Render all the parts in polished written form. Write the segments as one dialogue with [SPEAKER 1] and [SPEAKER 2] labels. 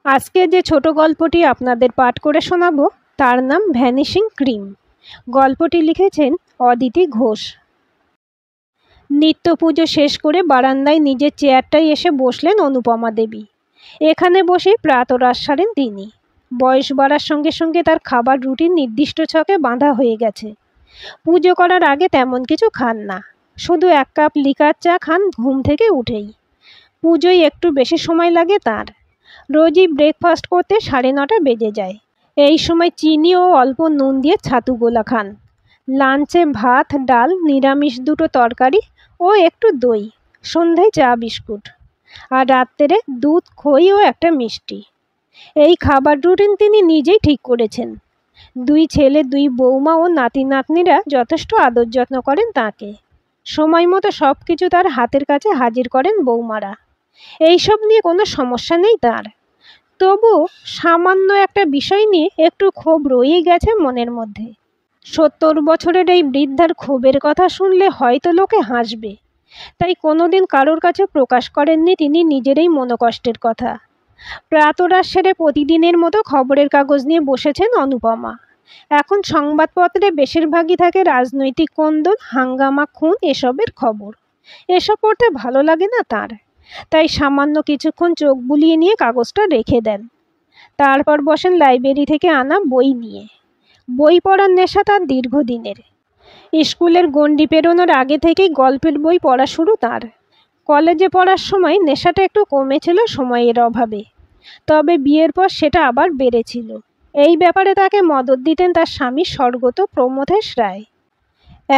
[SPEAKER 1] আজকে যে ছোট গল্পটি আপনাদের পাঠ করে শোনাবো তার নাম ভ্যানিশিং ক্রিম। গল্পটি লিখেছেন অদিতি ঘোষ। নিত্য পুজো শেষ করে বারান্দায় নিজের চেয়ারটায় এসে বসলেন অনুপমা দেবী। এখানে বসেই প্রাতরাশ সারেন তিনি। বয়স বাড়ার সঙ্গে সঙ্গে তার খাবার রুটিন নির্দিষ্ট ছকে বাঁধা হয়ে গেছে। পুজো করার আগে তেমন কিছু খান না, শুধু 1 কাপ লিকার চা খান ঘুম থেকে উঠেই। পুজোয় একটু বেশি সময় লাগে তার। রোজই ব্রেকফাস্ট করতে 9:30 বেজে যায়। এই সময় চিনি ও অল্প নুন দিয়ে ছাতু গোলা খান। লাঞ্চে ভাত, ডাল, নিরামিষ 2টো তরকারি ও একটু দই। সন্ধ্যায় চা বিস্কুট। আর রাত্রে দুধ, খই ও একটা মিষ্টি। এই খাবার রুটিন তিনি নিজেই ঠিক করেছেন। 2 ছেলে, 2 বৌমা ও নাতি নাতনিরা যথেষ্ট আদর যত্ন করেন তাকে। সময় মতো সব কিছু তার হাতের কাছে হাজির করেন বৌমারা। এইসব নিয়ে কোনো সমস্যা নেই তার। তবু সামান্য একটা বিষয় নিয়ে একটু ক্ষোভ রয়ে গেছে মনের মধ্যে। 70 বছরের এই বৃদ্ধার ক্ষোভের কথা শুনলে হয়তো লোকে হাসবে, তাই কোনোদিন কারোর কাছে প্রকাশ করেননি তিনি নিজের এই মনোকষ্টের কথা। প্রাতরাশ সেরে প্রতিদিনের মতো খবরের কাগজ নিয়ে বসেছেন অনুপমা। এখন সংবাদপত্রে বেশিরভাগই থাকে রাজনৈতিক কোন্দল, হাঙ্গামা, খুন এসবের খবর। এসব পড়তে ভালো লাগে না তার, তাই সামান্য কিছুক্ষণ চোখ বুলিয়ে নিয়ে কাগজটা রেখে দেন। তারপর বসেন লাইব্রেরি থেকে আনা বই নিয়ে। বই পড়ার নেশা তার দীর্ঘদিনের। স্কুলের গণ্ডি পেরোনোর আগে থেকেই গল্পের বই পড়া শুরু তার। কলেজে পড়ার সময় নেশাটা একটু কমেছিল সময়ের অভাবে, তবে বিয়ের পর সেটা আবার বেড়েছিল। এই ব্যাপারে তাকে মদত দিতেন তার স্বামী স্বর্গত প্রমথেশ রায়।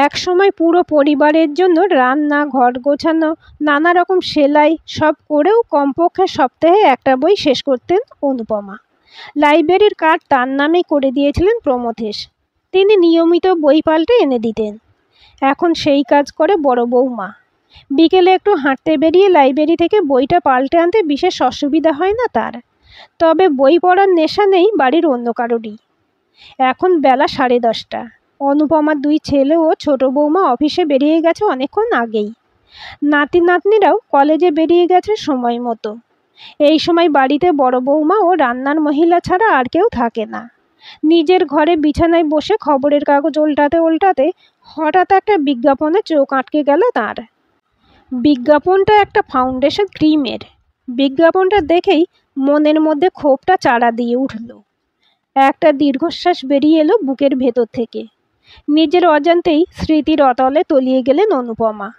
[SPEAKER 1] এক সময় পুরো পরিবারের জন্য রান্না, ঘর গোছানো, নানা রকম সেলাই সব করেও কমপক্ষে সপ্তাহে একটা বই শেষ করতেন অনুপমা। লাইব্রেরির কার্ড তার নামেই করে দিয়েছিলেন প্রমথেশ। তিনি নিয়মিত বই পাল্টে এনে দিতেন। এখন সেই কাজ করে বড় বৌমা। বিকেলে একটু হাঁটতে বেরিয়ে লাইব্রেরি থেকে বইটা পাল্টে আনতে বিশেষ অসুবিধা হয় না তার। তবে বই পড়ার নেশা নেই বাড়ির অন্য কারোরই। এখন বেলা 10:30। অনুপমার 2 ছেলে ও ছোট বৌমা অফিসে বেরিয়ে গেছে অনেকক্ষণ আগেই। নাতি নাতনিরাও কলেজে বেরিয়ে গেছে সময় মতো। এই সময় বাড়িতে বড় বৌমা ও রান্নার মহিলা ছাড়া আর কেউ থাকে না। নিজের ঘরে বিছানায় বসে খবরের কাগজ উল্টাতে উল্টাতে হঠাৎ একটা বিজ্ঞাপনে চোখ আটকে গেল তার। বিজ্ঞাপনটা একটা ফাউন্ডেশন ক্রিমের। বিজ্ঞাপনটা দেখেই মনের মধ্যে ক্ষোভটা চারা দিয়ে উঠল। একটা দীর্ঘশ্বাস বেরিয়ে এলো বুকের ভেতর থেকে। নিজের অজান্তেই স্মৃতির অতলে তলিয়ে গেলেন অনুপমা।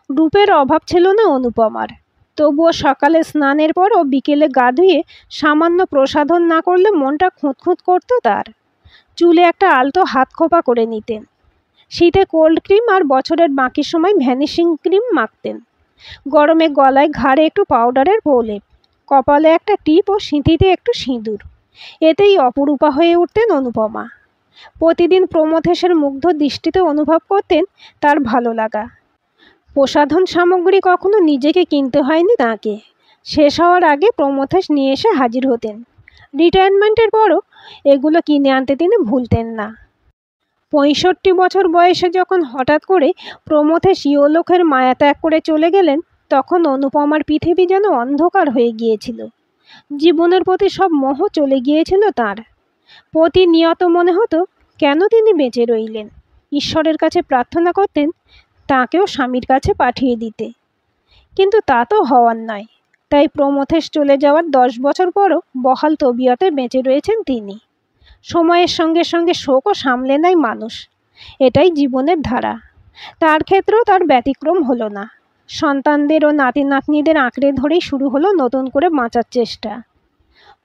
[SPEAKER 1] রূপের অভাব ছিল না অনুপমার, তবুও সকালে স্নানের পর ও বিকেলে গা ধুয়ে সামান্য প্রসাধন না করলে মনটা খুঁতখুঁত করতো তার। চুলে একটা আলতো হাত খোপা করে নিতেন। শীতে কোল্ড ক্রিম আর বছরের বাকি সময় ভ্যানিশিং ক্রিম মাখতেন। গরমে গলায় ঘাড়ে একটু পাউডারের প্রলেপ, কপালে একটা টিপ ও সিঁথিতে একটু সিঁদুর। এতেই অপরূপা হয়ে উঠতেন অনুপমা। প্রতিদিন প্রমথেশের মুগ্ধ দৃষ্টিতে অনুভব করতেন তার ভালো লাগা। প্রসাধন সামগ্রী কখনো নিজেকে কিনতে হয়নি তাকে। শেষ হওয়ার আগে প্রমথেশ নিয়ে এসে হাজির হতেন। রিটায়ারমেন্টের পরও এগুলো কিনে আনতে তিনি ভুলতেন না। 65 বছর বয়সে যখন হঠাৎ করে প্রমথেশ ইহলোকের মায়া ত্যাগ করে চলে গেলেন, তখন অনুপমার পৃথিবী যেন অন্ধকার হয়ে গিয়েছিল। জীবনের প্রতি সব মোহ চলে গিয়েছিল তার। প্রতিনিয়ত মনে হতো কেন তিনি বেঁচে রইলেন। ঈশ্বরের কাছে প্রার্থনা করতেন তাকেও স্বামীর কাছে পাঠিয়ে দিতে, কিন্তু তা তো হওয়ার নয়। তাই প্রমথেশ চলে যাওয়ার 10 বছর পরও বহাল তবিয়তে বেঁচে রয়েছেন তিনি। সময়ের সঙ্গে সঙ্গে শোকও সামলে নেয় মানুষ, এটাই জীবনের ধারা। তার ক্ষেত্রেও তার ব্যতিক্রম হলো না। সন্তানদের ও নাতি নাতনিদের আঁকড়ে ধরেই শুরু হলো নতুন করে বাঁচার চেষ্টা।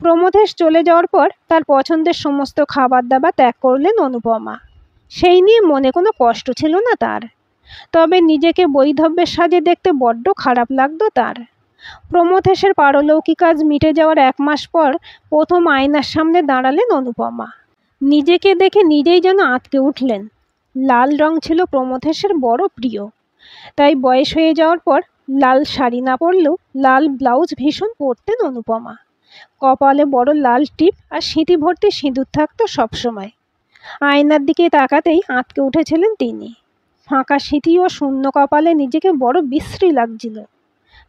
[SPEAKER 1] প্রমথেশ চলে যাওয়ার পর তার পছন্দের সমস্ত খাবার দাবার ত্যাগ করলেন অনুপমা। সেই নিয়ে মনে কোনো কষ্ট ছিল না তার, তবে নিজেকে বৈধব্যের সাজে দেখতে বড্ড খারাপ লাগতো তার। প্রমথেশের পারলৌকিক কাজ মিটে যাওয়ার 1 মাস পর প্রথম আয়নার সামনে দাঁড়ালেন অনুপমা। নিজেকে দেখে নিজেই যেন আঁতকে উঠলেন। লাল রং ছিল প্রমথেশের বড় প্রিয়, তাই বয়স হয়ে যাওয়ার পর লাল শাড়ি না পরলেও লাল ব্লাউজ ভীষণ পরতেন অনুপমা। কপালে বড় লাল টিপ আর সিঁথি ভর্তি সিঁদুর থাকতো সবসময়। আয়নার দিকে তাকাতেই আঁতকে উঠেছিলেন তিনি। ফাঁকা সিঁথি ও শূন্য কপালে নিজেকে বড় বিশ্রী লাগছিল।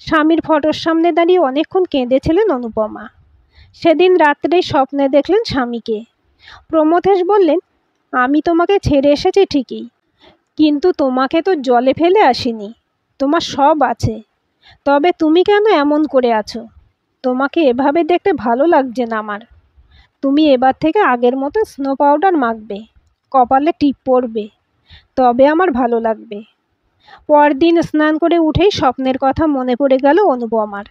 [SPEAKER 1] স্বামীর ফটোর সামনে দাঁড়িয়ে অনেকক্ষণ কেঁদেছিলেন অনুপমা। সেদিন রাত্রেই স্বপ্নে দেখলেন স্বামীকে। প্রমথেশ বললেন, আমি তোমাকে ছেড়ে এসেছি ঠিকই, কিন্তু তোমাকে তো জলে ফেলে আসিনি। তোমার সব আছে, তবে তুমি কেন এমন করে আছো? তোমাকে এভাবে দেখতে ভালো লাগছে না আমার। তুমি এবার থেকে আগের মতো স্নো পাউডার মাখবে, কপালে টিপ পরবে, তবে আমার ভালো লাগবে। পরদিন স্নান করে উঠেই স্বপ্নের কথা মনে পড়ে গেল অনুপমার।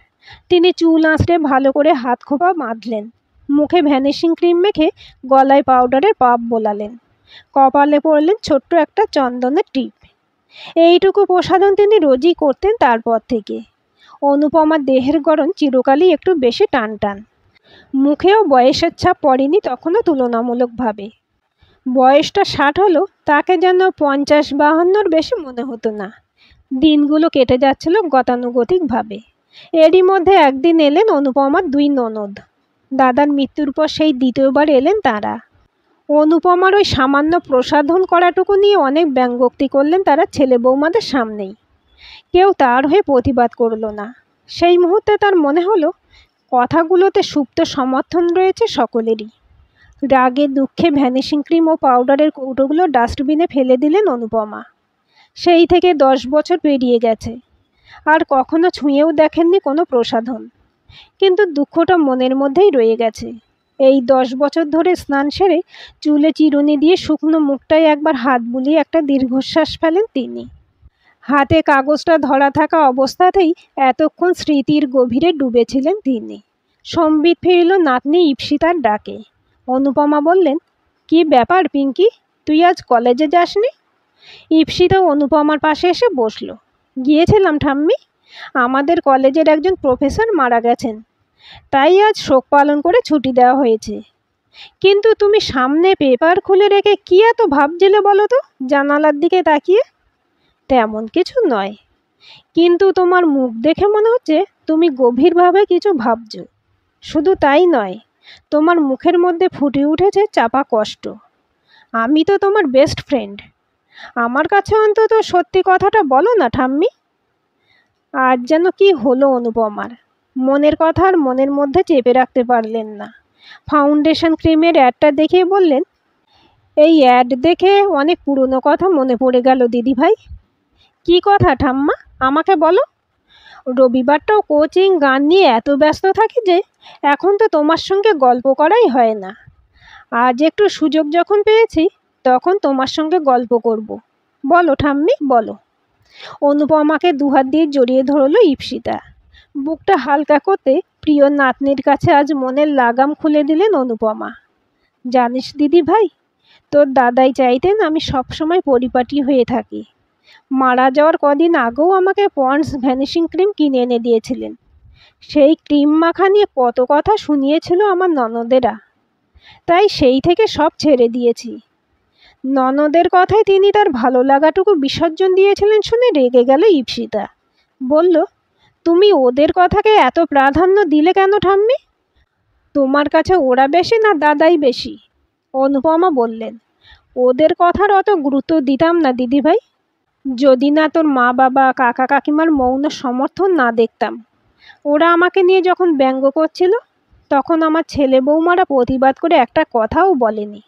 [SPEAKER 1] তিনি চুল আঁচড়ে ভালো করে হাত খোপা বাঁধলেন, মুখে ভ্যানিশিং ক্রিম মেখে গলায় পাউডারের পাপ বোলালেন, কপালে পরলেন ছোট্ট একটা চন্দনের টিপ। এইটুকু প্রসাধন তিনি রোজই করতেন তারপর থেকে। অনুপমার দেহের গড়ন চিরকালই একটু বেশি টান টান। মুখেও বয়সের ছাপ পড়েনি তখনও তুলনামূলকভাবে। বয়সটা 60 হলো তাকে যেন 50-52-র বেশি মনে হতো না। দিনগুলো কেটে যাচ্ছিল গতানুগতিকভাবে। এরই মধ্যে একদিন এলেন অনুপমার 2 ননদ। দাদার মৃত্যুর পর সেই দ্বিতীয়বার এলেন তারা। অনুপমার ওই সামান্য প্রসাধন করাটুকু নিয়ে অনেক ব্যঙ্গোক্তি করলেন তারা ছেলে বৌমাদের সামনেই। কেউ তার হয়ে প্রতিবাদ করল না। সেই মুহূর্তে তার মনে হলো কথাগুলোতে সুপ্ত সমর্থন রয়েছে সকলেরই। রাগে দুঃখে ভ্যানিশিং ক্রিম ও পাউডারের কৌটোগুলো ডাস্টবিনে ফেলে দিলেন অনুপমা। সেই থেকে 10 বছর পেরিয়ে গেছে, আর কখনো ছুঁয়েও দেখেননি কোনো প্রসাধন। কিন্তু দুঃখটা মনের মধ্যেই রয়ে গেছে। এই 10 বছর ধরে স্নান সেরে চুলে চিরুনি দিয়ে শুকনো মুখটায় একবার হাত বুলিয়ে একটা দীর্ঘশ্বাস ফেলেন তিনি। হাতে কাগজটা ধরা থাকা অবস্থাতেই এতক্ষণ স্মৃতির গভীরে ডুবেছিলেন তিনি। সম্বিত ফিরল নাতনি ঈপ্সিতার ডাকে। অনুপমা বললেন, কি ব্যাপার পিঙ্কি, তুই আজ কলেজে যাসনি? ঈপ্সিতা অনুপমার পাশে এসে বসল। গিয়েছিলাম ঠাম্মি, আমাদের কলেজের একজন প্রফেসর মারা গেছেন, তাই আজ শোক পালন করে ছুটি দেওয়া হয়েছে। কিন্তু তুমি সামনে পেপার খুলে রেখে কি এত ভাবছিলে বলো তো, জানালার দিকে তাকিয়ে? তেমন কিছু নয়, কিন্তু তোমার মুখ দেখে মনে হচ্ছে তুমি গভীরভাবে কিছু ভাবছো। শুধু তাই নয়, তোমার মুখের মধ্যে ফুটে উঠেছে চাপা কষ্ট। আমি তো তোমার বেস্ট ফ্রেন্ড, আমার কাছে অন্তত সত্যি কথাটা বলো না ঠাম্মি। আজ যেন কি হলো অনুপমার, মনের কথা আর মনের মধ্যে চেপে রাখতে পারলেন না। ফাউন্ডেশন ক্রিমের অ্যাডটা দেখিয়ে বললেন, এই অ্যাড দেখে অনেক পুরনো কথা মনে পড়ে গেল দিদিভাই। কি কথা ঠাম্মা, আমাকে বলো। রবিবারটাও কোচিং গান নিয়ে এত ব্যস্ত থাকি যে এখন তো তোমার সঙ্গে গল্প করাই হয় না। আজ একটু সুযোগ যখন পেয়েছি তখন তোমার সঙ্গে গল্প করব। বলো ঠাম্মি বলো। অনুপমাকে দুহাত দিয়ে জড়িয়ে ধরলো ঈপ্সিতা। বুকটা হালকা করতে প্রিয় নাতনির কাছে আজ মনের লাগাম খুলে দিলেন অনুপমা। জানিস দিদি ভাই, তোর দাদাই চাইতেন আমি সবসময় পরিপাটি হয়ে থাকি। মারা যাওয়ার কদিন আগেও আমাকে পন্ডস ভ্যানিশিং ক্রিম কিনে এনে দিয়েছিলেন। সেই ক্রিম মাখা নিয়ে কত কথা শুনিয়েছিল আমার ননদেরা, তাই সেই থেকে সব ছেড়ে দিয়েছি। ননদের কথায় তিনি তার ভালো লাগাটুকু বিসর্জন দিয়েছিলেন শুনে রেগে গেল ঈপ্সিতা। বলল, তুমি ওদের কথাকে এত প্রাধান্য দিলে কেন ঠাম্মি? তোমার কাছে ওরা বেশি না দাদাই বেশি? অনুপমা বললেন, ওদের কথার অত গুরুত্ব দিতাম না দিদিভাই, যদি না তোর মা বাবা কাকা কাকিমার মৌন সমর্থন না দেখতাম। ওরা আমাকে নিয়ে যখন ব্যঙ্গ করছিল তখন আমার ছেলে বৌমারা প্রতিবাদ করে একটা কথাও বলেনি,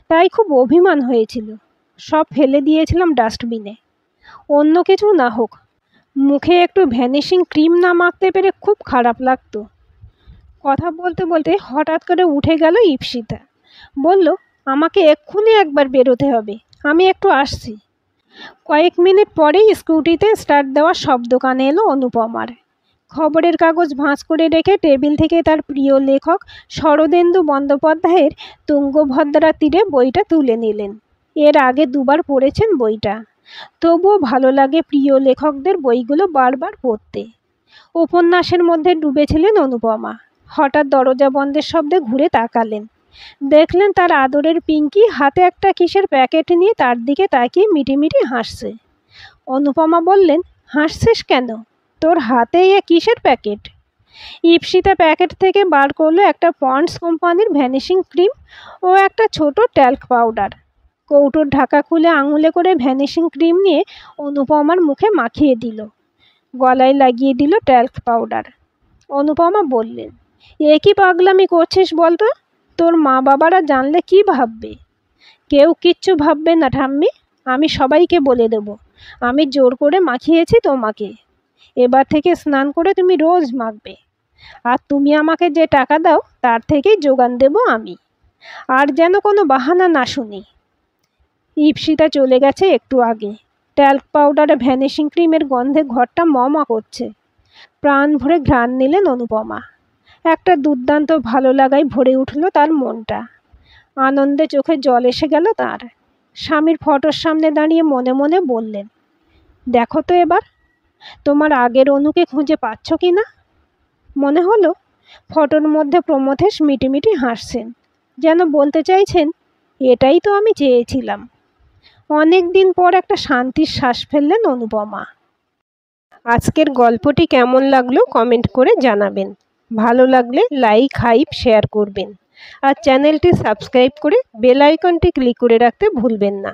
[SPEAKER 1] তাই খুব অভিমান হয়েছিল। সব ফেলে দিয়েছিলাম ডাস্টবিনে। অন্য কিছু না হোক, মুখে একটু ভ্যানিশিং ক্রিম না মাখতে পেরে খুব খারাপ লাগতো। কথা বলতে বলতে হঠাৎ করে উঠে গেল ঈপ্সিতা। বলল, আমাকে এক্ষুনি একবার বেরোতে হবে, আমি একটু আসছি। কয়েক মিনিট পরেই স্কুটিতে স্টার্ট দেওয়া শব্দ কানে এলো অনুপমার। খবরের কাগজ ভাঁজ করে রেখে টেবিল থেকে তার প্রিয় লেখক শরদিন্দু বন্দ্যোপাধ্যায়ের তুঙ্গভদ্রা তীরে বইটা তুলে নিলেন। এর আগে 2বার পড়েছেন বইটা, তবুও ভালো লাগে প্রিয় লেখকদের বইগুলো বারবার পড়তে। উপন্যাসের মধ্যে ডুবেছিলেন অনুপমা। হঠাৎ দরজা বন্ধের শব্দে ঘুরে তাকালেন। দেখলেন তার আদরের পিঙ্কি হাতে একটা কিসের প্যাকেট নিয়ে তার দিকে তাকিয়ে মিটিমিটি হাসছে। অনুপমা বললেন, হাসছিস কেন? তোর হাতে এ কিসের প্যাকেট? ঈপ্সিতা প্যাকেট থেকে বার করলো একটা পন্ডস কোম্পানির ভ্যানিশিং ক্রিম ও একটা ছোট ট্যাল্ক পাউডার। কৌটোর ঢাকা খুলে আঙুলে করে ভ্যানিশিং ক্রিম নিয়ে অনুপমার মুখে মাখিয়ে দিল, গলায় লাগিয়ে দিল ট্যাল্ক পাউডার। অনুপমা বললেন, এ কি পাগলামি করছিস বলতো? তোর মা বাবারা জানলে কি ভাববে? কেউ কিচ্ছু ভাববে না ঠাম্মি। আমি সবাইকে বলে দেব আমি জোর করে মাখিয়েছি তোমাকে। এবার থেকে স্নান করে তুমি রোজ মাখবে। আর তুমি আমাকে যে টাকা দাও তার থেকেই যোগান দেব আমি। আর যেন কোনো বাহানা না শুনি। ইপ্সিতা চলে গেছে একটু আগে। ট্যাল্ক পাউডারে ভ্যানিশিং ক্রিমের গন্ধে ঘরটা মমা করছে। প্রাণ ভরে ঘ্রাণ নিলেন অনুপমা। একটা দুর্দান্ত ভালো লাগায় ভরে উঠল তার মনটা। আনন্দে চোখে জল এসে গেল তার। স্বামীর ফটোর সামনে দাঁড়িয়ে মনে মনে বললেন, দেখো তো এবার তোমার আগের অনুকে খুঁজে পাচ্ছ কি না। মনে হলো ফটোর মধ্যে প্রমথেশ মিটিমিটি হাসছেন, যেন বলতে চাইছেন, এটাই তো আমি চেয়েছিলাম। অনেক দিন পর একটা শান্তির শ্বাস ফেললেন অনুপমা। আজকের গল্পটি কেমন লাগলো কমেন্ট করে জানাবেন। ভালো লাগলে লাইক, হাইপ, শেয়ার করবেন। আর চ্যানেলটি সাবস্ক্রাইব করে বেল আইকনটি ক্লিক করে রাখতে ভুলবেন না।